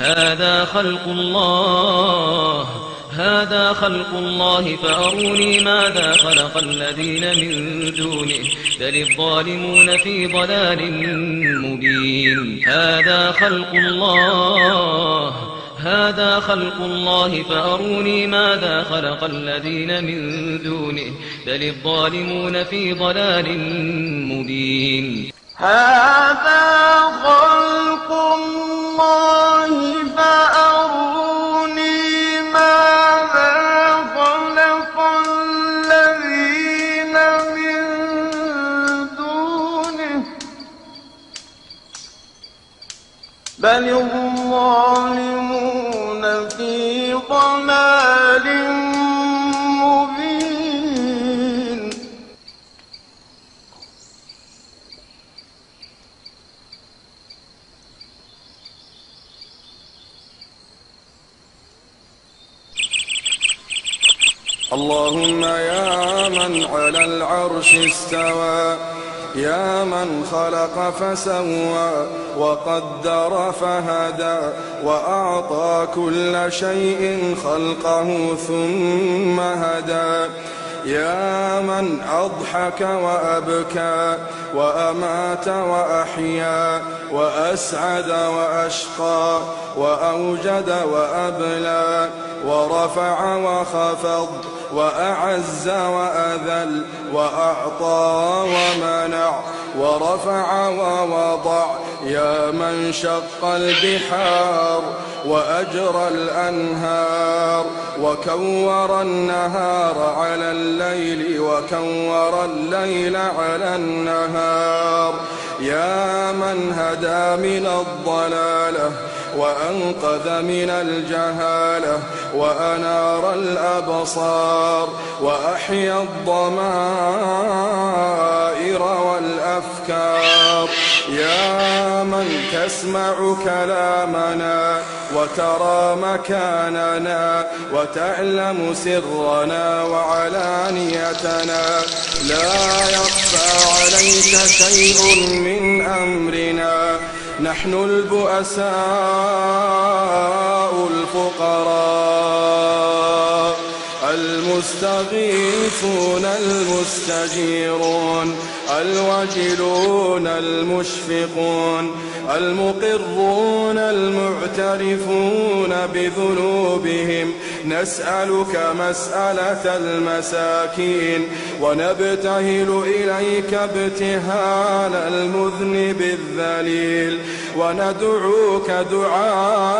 هذا خلق الله فأروني ماذا خلق الذين من دونه بل الظالمون في ضلال مبين. هذا خلق الله فأروني ماذا خلق الذين من دونه بل الظالمون في ضلال مبين. هذا خلق الله فأروني ماذا خلق الذين من دونه بل الظالمون في ضلال مبين. اللهم يا من على العرش استوى، يا من خلق فسوى وقدر فهدى وأعطى كل شيء خلقه ثم هدى، يا من أضحك وأبكى وأمات وأحيا وأسعد وأشقى وأوجد وأبلى ورفع وخفض وأعز وأذل وأعطى ومنع ورفع ووضع، يا من شق البحار وأجرى الأنهار وكور النهار على الليل وكور الليل على النهار، يا من هدى من الضلالة وأنقذ من الجهالة وأنار الأبصار وأحيا الضمائر والأفكار، يا من تسمع كلامنا وترى مكاننا وتعلم سرنا وعلانيتنا، لا يخفى عليك شيء من أمرنا، نحن البؤساء الفقراء المستغيثون المستجيرون الوجلون المشفقون المقرون المعترفون بذنوبهم، نسألك مسألة المساكين ونبتهل إليك ابتهال المذنب الذليل، وندعوك دعاء